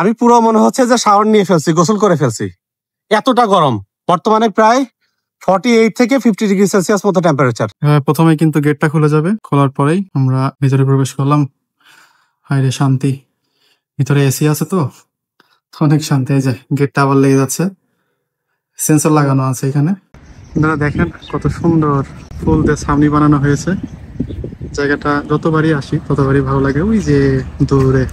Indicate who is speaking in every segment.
Speaker 1: আমি পুরো মনে হচ্ছে যে শাওয়ার নিয়ে ফেলছি, গোসল করে ফেলছি, এতটা গরম। বর্তমানে প্রায় 48 থেকে 50 ডিগ্রি সেলসিয়াস মতো টেম্পারেচার।
Speaker 2: প্রথমে কিন্তু গেটটা খুলে যাবে, খোলার পরেই আমরা ভিতরে প্রবেশ করলাম। হায়রে শান্তি, ভিতরে এসি আছে তো অনেক শান্তি। এই যে গেটটা আবার লেগে যাচ্ছে, সেন্সর লাগানো আছে এখানে। আপনারা দেখেন কত সুন্দর ফুল দিয়ে ছাউনি বানানো হয়েছে। জায়গাটা যতবারই আসি ততবারই ভালো লাগে। ওই যে দূরে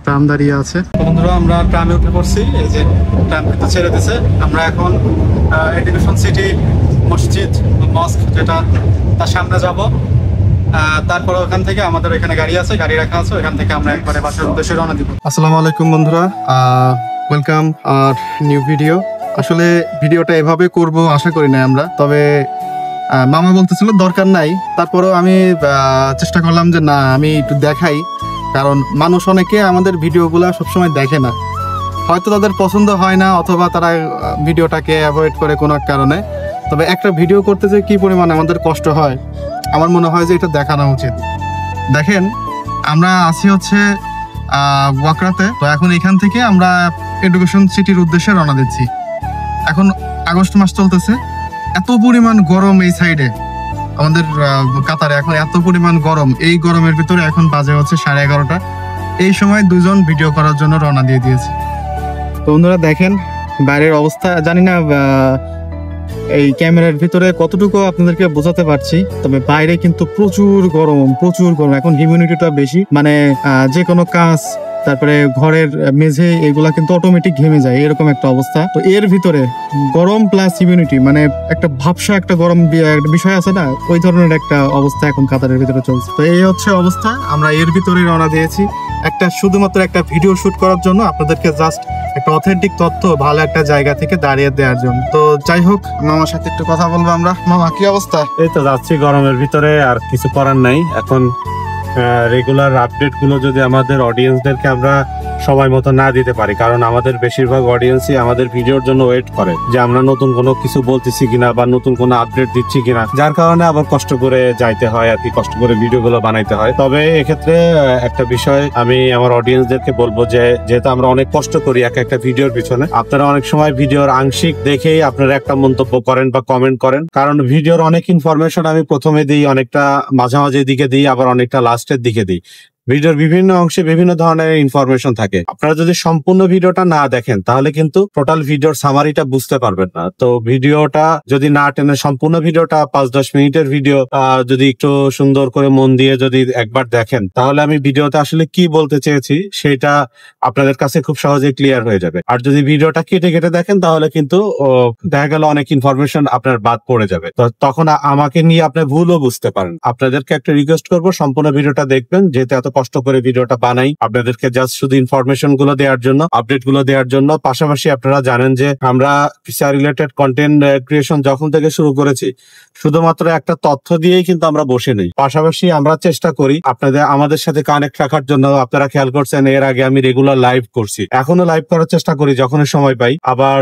Speaker 2: ট্রাম দাঁড়িয়ে আছে। বন্ধুরা আমরা ট্রামে উঠে পড়ছি, এই যে ট্রাম কিন্তু ছেড়ে দিছে। আমরা এখন এডুকেশন সিটি মসজিদ মস্ক যেটা তার সামনে যাব। তারপর ওখান থেকে আমাদের এখানে গাড়ি আছে, গাড়ি রাখা আছে, ওখান থেকে আমরা একবারে বাসার উদ্দেশ্যে রওনা দিব। আসসালামু আলাইকুম বন্ধুরা, ওয়েলকাম আর নিউ ভিডিও। আসলে ভিডিওটা এভাবে করব আশা করি না আমরা, তবে মামা বলতেছিল দরকার নাই, তারপরেও আমি চেষ্টা করলাম যে না আমি একটু দেখাই, কারণ মানুষ অনেকে আমাদের ভিডিওগুলো সবসময় দেখে না, হয়তো তাদের পছন্দ হয় না অথবা তারা ভিডিওটাকে অ্যাভয়েড করে কোনো কারণে। তবে একটা ভিডিও করতে যে কি পরিমাণ আমাদের কষ্ট হয়, আমার মনে হয় যে এটা দেখানো উচিত। দেখেন আমরা আছি হচ্ছে ওয়াকড়াতে, তো এখন এখান থেকে আমরা এডুকেশন সিটির উদ্দেশ্যে রওনা দিচ্ছি। এখন আগস্ট মাস চলতেছে, এত পরিমাণ গরম এই সাইডে আমাদের কাতারে, এখন এত পরিমাণ গরম। এই গরমের ভিতরে এখন বাজে হচ্ছে 11:30। এই সময় দুজন ভিডিও করার জন্য রওনা দিয়ে দিয়েছি। তো বন্ধুরা দেখেন বাইরের অবস্থা, জানি না এই ক্যামেরার ভিতরে কতটুকু আপনাদেরকে বোঝাতে পারছি, তবে বাইরে কিন্তু প্রচুর গরম, প্রচুর গরম। এখন হিউমিডিটিটা বেশি, মানে যে কোনো কাজ, তারপরে ঘরের মেঝে এগুলা কিন্তু অটোমেটিক ঘেমে যায়, এরকম একটা অবস্থা। তো এর ভিতরে গরম প্লাস হিউমিডিটি, মানে একটা ভাবসা একটা গরম একটা বিষয় আছে না, ওই ধরনের একটা অবস্থা এখন কাতারের ভিতরে চলছে। তো এই হচ্ছে অবস্থা, আমরা এর ভিতরে রওনা দিয়েছি শুধুমাত্র একটা ভিডিও শুট করার জন্য, আপনাদেরকে জাস্ট একটা অথেন্টিক তথ্য ভালো একটা জায়গা থেকে দাঁড়িয়ে দেওয়ার জন্য। তো যাই হোক, মামার সাথে একটু কথা বলবো আমরা। মামা কি অবস্থা?
Speaker 1: এই তো যাচ্ছি গরমের ভিতরে, আর কিছু করার নাই। এখন রেগুলার আপডেট গুলো যদি আমাদের অডিয়েন্সদেরকে আমরা সময় মতো না দিতে পারি, কারণ আমাদের বেশিরভাগ অডিয়েন্সই আমাদের ভিডিওর জন্য ওয়েট করে যে আমরা নতুন কোনো কিছু বলতেছি কিনা বা নতুন কোনো আপডেট দিচ্ছি কিনা, যার কারণে আবার কষ্ট করে যাইতে হয় আর কি, কষ্ট করে ভিডিওগুলো বানাইতে হয়। তবে এক্ষেত্রে একটা বিষয় আমি আমার অডিয়েন্সদেরকে বলবো যে যেহেতু আমরা অনেক কষ্ট করি একটা ভিডিওর পিছনে, আপনারা অনেক সময় ভিডিওর আংশিক দেখেই আপনারা একটা মন্তব্য করেন বা কমেন্ট করেন, কারণ ভিডিওর অনেক ইনফরমেশন আমি প্রথমে দিই, অনেকটা মাঝামাঝি দিকে দিই, আবার অনেকটা লাস্টের দিকে দিই। ভিডিওর বিভিন্ন অংশে বিভিন্ন ধরনের ইনফরমেশন থাকে। আপনারা যদি সম্পূর্ণ ভিডিওটা না দেখেন তাহলে কিন্তু টোটাল ভিডিওর সামারিটা বুঝতে পারবেন না। তো ভিডিওটা যদি না টেনে সম্পূর্ণ ভিডিওটা 5-10 মিনিটের ভিডিও যদি একটু সুন্দর করে মন দিয়ে যদি একবার দেখেন, তাহলে আমি ভিডিওতে আসলে কি বলতে চেয়েছি সেটা আপনাদের কাছে খুব সহজে ক্লিয়ার হয়ে যাবে। আর যদি ভিডিওটা কেটে কেটে দেখেন তাহলে কিন্তু দেখা গেল অনেক ইনফরমেশন আপনার বাদ পড়ে যাবে, তো তখন আমাকে নিয়ে আপনি ভুলও বুঝতে পারেন। আপনাদেরকে একটা রিকোয়েস্ট করবো, সম্পূর্ণ ভিডিওটা দেখবেন, যেহেতু এত কষ্ট করে ভিডিওটা বানাই আপনাদেরকে জাস্ট শুধু ইনফরমেশন গুলো দেওয়ার জন্য, আপডেট গুলো দেওয়ার জন্য। পাশাপাশি আপনারা জানেন যে আমরা ভিসা রিলেটেড কন্টেন্ট ক্রিয়েশন যখন থেকে শুরু করেছি শুধুমাত্র একটা তথ্য দিয়েই কিন্তু আমরা বসে নেই, পাশাপাশি আমরা চেষ্টা করি আপনাদের আমাদের সাথে কানেক্ট রাখার জন্য। আপনারা খেয়াল করছেন এর আগে আমি রেগুলার লাইভ করছি, এখনো লাইভ করার চেষ্টা করি যখনই সময় পাই। আবার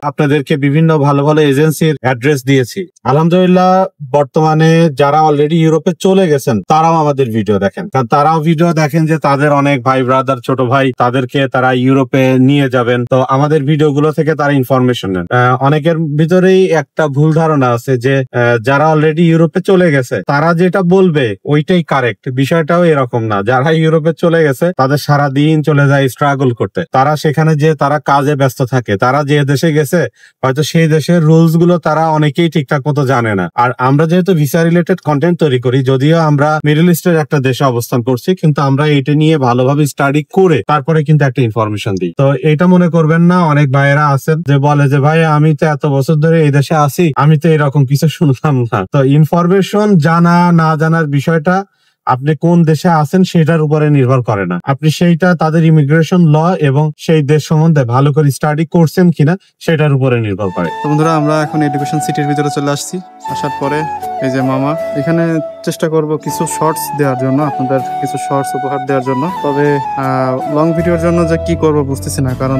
Speaker 1: আপনাদেরকে বিভিন্ন ভালো ভালো এজেন্সির অ্যাড্রেস দিয়েছি। আলহামদুলিল্লাহ বর্তমানে যারা অলরেডি ইউরোপে চলে গেছেন তারাও আমাদের ভিডিও দেখেন, কারণ তারাও ভিডিও দেখেন যে তাদের অনেক ভাই ব্রাদার ছোট ভাই তাদেরকে তারা ইউরোপে নিয়ে যাবেন, তো আমাদের ভিডিওগুলো থেকে তারা ইনফরমেশন নেন। অনেকের ভিতরেই একটা ভুল ধারণা আছে যে যারা অলরেডি ইউরোপে চলে গেছে তারা যেটা বলবে ওইটাই কারেক্ট, বিষয়টাও এরকম না। যারা ইউরোপে চলে গেছে তাদের সারা দিন চলে যায় স্ট্রাগল করতে, তারা সেখানে যে তারা কাজে ব্যস্ত থাকে, তারা যে দেশে গেছে হয়তো সেই দেশের রুলস গুলো তারা অনেকেই ঠিকঠাক মতো জানে না। আর আমরা যেহেতু ভিসা রিলেটেড কন্টেন্ট তৈরি করি, যদিও আমরা মিডল ইস্টের একটা দেশে অবস্থান করছি, কিন্তু আমরা এটা নিয়ে ভালোভাবে স্টাডি করে তারপরে কিন্তু একটা ইনফরমেশন দিই। তো এটা মনে করবেন না, অনেক ভাইয়েরা আছেন যে বলে যে ভাই আমি তো এত বছর ধরে এই দেশে আছি, আমি তো এরকম কিছু শুনলাম না। তো ইনফরমেশন জানা না জানার বিষয়টা আপনি কোন দেশে আছেন সেটার উপরে নির্ভর করে না, আপনি সেইটা তাদের ইমিগ্রেশন ল এবং সেই দেশ সম্বন্ধে ভালো করে স্টাডি করছেন কিনা সেটার উপরে নির্ভর করে।
Speaker 2: তো বন্ধুরা আমরা এখন এডুকেশন সিটির ভিতরে চলে আসছি। আসার পরে এই যে মামা, এখানে চেষ্টা করব কিছু শর্টস দেওয়ার জন্য, আপনাদের কিছু শর্টস উপহার দেওয়ার জন্য। তবে লং ভিডিওর জন্য যে কি করব বুঝতেছি না, কারণ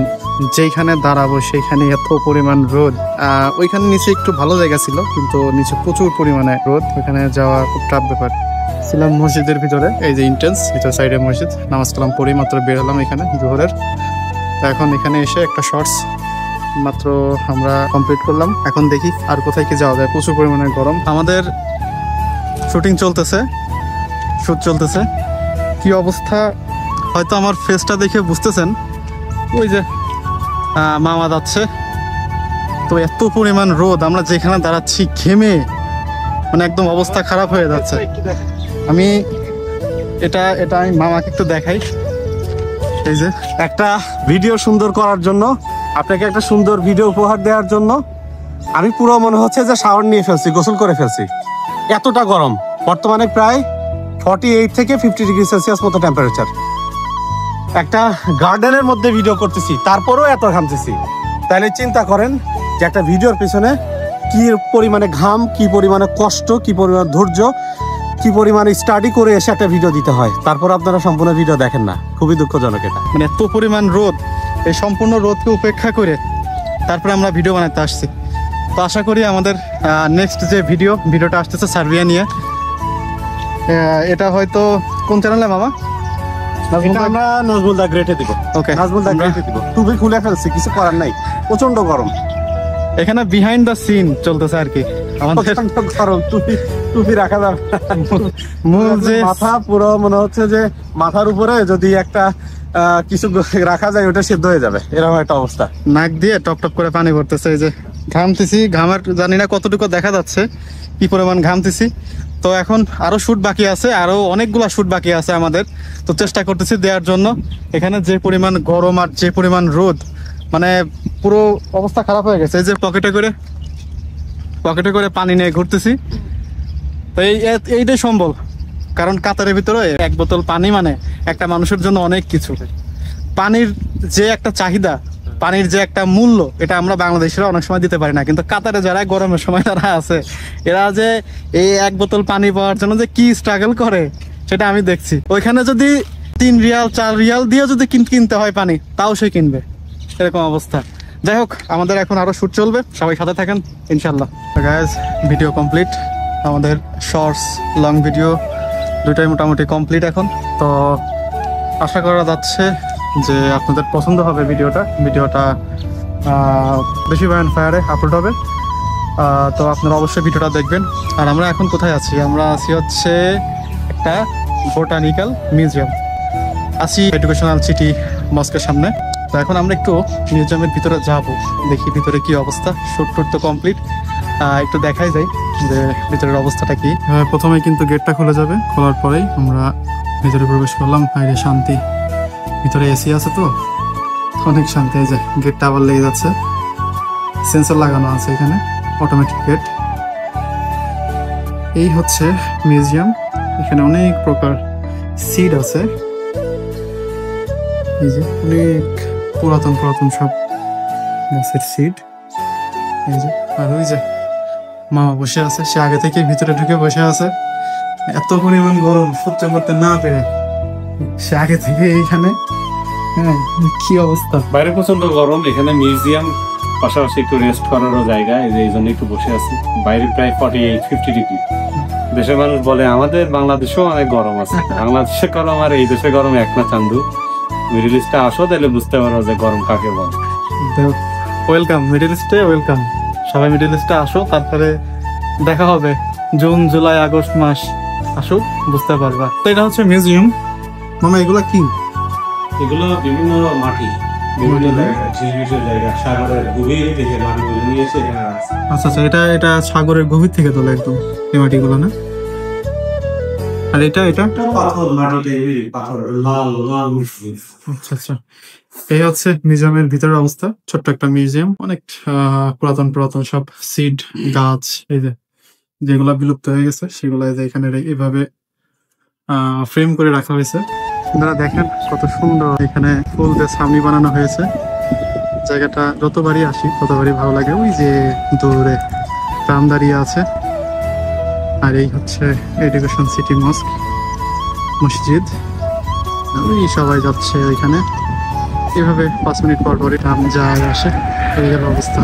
Speaker 2: যেইখানে দাঁড়াবো সেইখানে এত পরিমাণ রোদ। ওইখানে নিচে একটু ভালো জায়গা ছিল, কিন্তু নিচে প্রচুর পরিমাণে রোদ, ওইখানে যাওয়া খুব টাফ ব্যাপার। ছিলাম মসজিদের ভিতরে, এই যে ইন্টেন্স ভিতর সাইডে মসজিদ, নামাজ কালাম পড়ি মাত্র বের হলাম এখানে জোহরের। তো এখন এখানে এসে একটা শর্টস মাত্র আমরা কমপ্লিট করলাম। এখন দেখি আর কোথায় কি যাওয়া যায়। প্রচুর পরিমাণে গরম। আমাদের শুটিং চলতেছে, শুট চলতেছে। কি অবস্থা হয়তো আমার ফেসটা দেখে বুঝতেছেন। ওই যে মামা যাচ্ছে, তো এত পরিমাণ রোদ, আমরা যেখানে দাঁড়াচ্ছি ঘেমে মানে একদম অবস্থা খারাপ হয়ে যাচ্ছে। আমি এটা আমি মামাকে একটু দেখাই। এই যে
Speaker 1: একটা ভিডিও সুন্দর করার জন্য, আপনাকে একটা সুন্দর ভিডিও উপহার দেওয়ার জন্য আমি পুরো মনে হচ্ছে যে শাওয়ার নিয়ে ফেলছি, গোসল করে ফেলছি। এতটা গরম, বর্তমানে প্রায় 48 থেকে 50 ডিগ্রি সেলসিয়াস মতো টেম্পারেচার। একটা গার্ডেনের মধ্যে ভিডিও করতেছি, তারপরেও এত ঘামতেছি। তাহলে চিন্তা করেন যে একটা ভিডিওর পিছনে কি পরিমাণে ঘাম, কি পরিমাণে কষ্ট, কি পরিমাণ ধৈর্য, কি পরিমাণে স্টাডি করে এসে একটা ভিডিও দিতে হয়। তারপর আপনারা সম্পূর্ণ ভিডিও দেখেন না, খুবই দুঃখজনক এটা।
Speaker 2: মানে এত পরিমাণ রোদ, এই সম্পূর্ণ রোদকে উপেক্ষা করে তারপরে আমরা ভিডিও বানাতে আসছি। তো আশা করি আমাদের নেক্সট যে ভিডিওটা আসতেছে সার্বিয়া নিয়ে। এটা হয়তো কোন চ্যানেলে মামা?
Speaker 1: এটা আমরা নাজমুল দা গ্রেটে দিব।
Speaker 2: ওকে,
Speaker 1: নাজমুল দা গ্রেটে দিব। টুপি খুলে ফেলছি, কিছু করার নাই, প্রচন্ড গরম।
Speaker 2: এখানে বিহাইন্ড দ্য সিন চলতেছে আর কি আমাদের।
Speaker 1: গরম, টুপি রাখা যাবে মূল যে মাথা পুরো মনে হচ্ছে যে মাথার উপরে যদি একটা কিছু রাখা যায় ওটা সিদ্ধ হয়ে যাবে, এরকম একটা অবস্থা।
Speaker 2: নাক দিয়ে টপ টপ করে পানি পড়তেছে। এই যে ঘামতেছি, ঘামার জানি না কতটুকু দেখা যাচ্ছে কি পরিমাণ ঘামতেছি। তো এখন আরো শুট বাকি আছে, আরো অনেকগুলা শুট বাকি আছে আমাদের। তো চেষ্টা করতেছি দেওয়ার জন্য। এখানে যে পরিমাণ গরম আর যে পরিমাণ রোদ, মানে পুরো অবস্থা খারাপ হয়ে গেছে। এই যে পকেটে করে পানি নিয়ে ঘুরতেছি। তো এইটাই সম্বল, কারণ কাতারের ভিতরে 1 বোতল পানি মানে একটা মানুষের জন্য অনেক কিছু। পানির যে একটা চাহিদা, পানির যে একটা মূল্য, এটা আমরা বাংলাদেশিরা অনেক সময় দিতে পারি না। কিন্তু কাতারে যারা গরমের সময় যারা আছে, এরা যে এই 1 বোতল পানি পাওয়ার জন্য যে কি স্ট্রাগল করে সেটা আমি দেখছি। ওইখানে যদি 3 রিয়াল 4 রিয়াল দিয়ে যদি কিনতে হয় পানি, তাও সে কিনবে, এরকম অবস্থা। যাই হোক, আমাদের এখন আরো শুট চলবে, সবাই সাথে থাকেন ইনশাল্লাহ। Guys, video complete. আমাদের শর্টস লং ভিডিও দুটাই মোটামুটি কমপ্লিট এখন। তো আশা করা যাচ্ছে যে আপনাদের পছন্দ হবে ভিডিওটা বেশি বায়ান ফায়ারে আপলোড হবে। তো আপনারা অবশ্যই ভিডিওটা দেখবেন। আর আমরা এখন কোথায় আছি? আমরা আছি হচ্ছে একটা বোটানিক্যাল মিউজিয়াম, আছি এডুকেশনাল সিটি মস্কের সামনে। তো এখন আমরা একটু মিউজিয়ামের ভিতরে যাব, দেখি ভিতরে কি অবস্থা। শুট তো কমপ্লিট, একটু দেখাই যাই যে ভিতরের অবস্থাটা কি। প্রথমে কিন্তু গেটটা খুলে যাবে, খোলার পরেই আমরা ভিতরে প্রবেশ করলাম। বাইরে শান্তি, ভিতরে এসি আছে তো অনেক শান্তি। এই যে গেটটা আবার লেগে যাচ্ছে, সেন্সর লাগানো আছে এখানে, অটোমেটিক গেট। এই হচ্ছে মিউজিয়াম। এখানে অনেক প্রকার সিড আছে, এই যে অনেক পুরাতন সব গাছের সিড। এই যে, আর ওই যে মামা বসে আছে, সে আগে থেকে ভিতরে ঢুকে বসে আছে। এত পরিমাণ গরম সহ্য করতে না পেরে সে আগে থেকে এইখানে। হ্যাঁ, কি অবস্থা,
Speaker 1: বাইরে প্রচন্ড গরম, এখানে মিউজিয়াম পাশাপাশি একটু রেস্ট করারও জায়গা, এই জন্য একটু বসে আছি। বাইরে প্রায় 48-50 ডিগ্রি। দেশের মানুষ বলে আমাদের বাংলাদেশেও অনেক গরম আছে। বাংলাদেশে গরম আর এই দেশে গরম এক না চান্দু। মিডল ইস্টে আসো, তাহলে বুঝতে পারো যে গরম কাকে বলে।
Speaker 2: ওয়েলকাম মিডল ইস্টে, ওয়েলকাম। সবাই মিডল ইস্টে আসো, তারপরে দেখা হবে। জুন, জুলাই, আগস্ট মাস আসুক, বুঝতে পারবা। তো এটা হচ্ছে মিউজিয়াম। মামা, এগুলা কি?
Speaker 1: এগুলো বিভিন্ন মাটি, বিভিন্ন জায়গা, সাগরের গভীর থেকে মাটিগুলো নিয়ে এসে এখানে রাখছে।
Speaker 2: আচ্ছা, এটা সাগরের গভীর থেকে তোলা একদম এই মাটিগুলো না? আর এটা
Speaker 1: পাথর, মাটিতে পাথর, লাল
Speaker 2: আচ্ছা। এই হচ্ছে মিউজিয়ামের ভিতরের অবস্থা। ছোট্ট একটা মিউজিয়াম, অনেক পুরাতন সব সিড গাছ, এই যে যেগুলা বিলুপ্ত হয়ে গেছে সেগুলা এখানে এইভাবে ফ্রেম করে রাখা হয়েছে। আপনারা দেখেন কত সুন্দর এখানে ফুল দিয়ে ছাউনি বানানো হয়েছে। জায়গাটা যতবারই আসি ততবারই ভালো লাগে। ওই যে দূরে ট্রাম দাঁড়িয়ে আছে। আর এই হচ্ছে এডুকেশন সিটি মসজিদ। ওই সবাই যাচ্ছে ওইখানে, এভাবে 5 মিনিট পর পরই ট্রাম যায় আসে, এই গেল অবস্থা।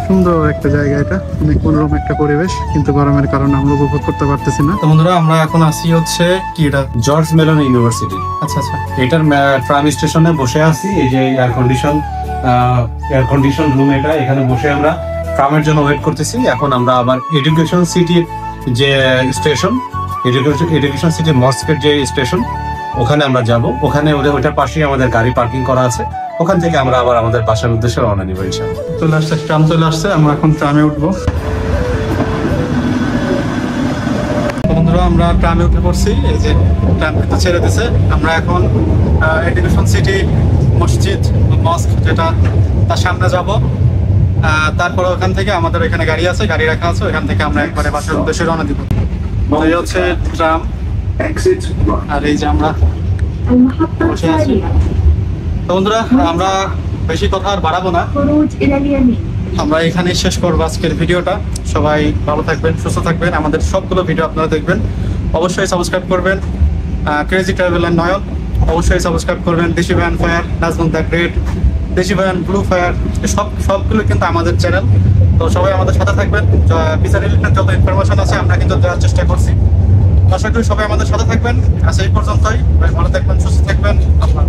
Speaker 2: সুন্দর একটা জায়গা, এটা অনেক মনোরম একটা পরিবেশ, কিন্তু গরমের কারণে আমরা উপভোগ করতে পারতেছি না। তো বন্ধুরা আমরা এখন আসি হচ্ছে কি এটা,
Speaker 1: জর্জ মেলন ইউনিভার্সিটি।
Speaker 2: আচ্ছা আচ্ছা,
Speaker 1: এটার ট্রাম স্টেশনে বসে আছি। এই যে এয়ার কন্ডিশন রুম, এটা এখানে বসে আমরা ট্রামের জন্য ওয়েট করতেছি। এখন আমরা আবার এডুকেশন সিটির যে স্টেশন, এডুকেশন সিটি মস্কের যে স্টেশন, ওখানে আমরা যাব। ওখানে ওটার পাশেই আমাদের গাড়ি পার্কিং করা আছে। ওখান থেকে আমরা আবার আমাদের বাসার উদ্দেশ্যে রওনা দিব ইনশাআল্লাহ।
Speaker 2: চলে আসছে, ট্রাম চলে আসছে, আমরা এখন ট্রামে উঠবো। বন্ধুরা আমরা ট্রামে উঠে পড়ছি, এই যে ট্রাম কিন্তু ছেড়ে দিছে। আমরা এখন এডুকেশন সিটি মসজিদ মস্ক যেটা, তার সামনে যাব। তারপর ওখান থেকে আমাদের এখানে গাড়ি আছে, গাড়ি রাখা আছে, ওখান থেকে আমরা একবারে বাসার উদ্দেশ্যে রওনা দিব। এই হচ্ছে ট্রাম, আর এই যে আমরা বসে আছি। তো বন্ধুরা আমরা বেশি কথা আর বাড়াবো না, আমরা এখানে শেষ করবো আজকের ভিডিওটা। সবাই ভালো থাকবেন, সুস্থ থাকবেন। আমাদের সবগুলো ভিডিও আপনারা দেখবেন, অবশ্যই সাবস্ক্রাইব করবেন। ক্রেজি ট্রাভেল এন্ড নয়ন অবশ্যই সাবস্ক্রাইব করবেন। দেশি van fire, Nazmun the great, দেশি ভ্যান, ব্লু ফায়ার, সবগুলো কিন্তু আমাদের চ্যানেল। তো সবাই আমাদের সাথে থাকবেন। ভিসা রিলেটেড যত ইনফরমেশন আছে আমরা কিন্তু দেওয়ার চেষ্টা করছি। আশা করি সবাই আমাদের সাথে থাকবেন। আজ এই পর্যন্তই, ভালো থাকবেন, সুস্থ থাকবেন। আপনার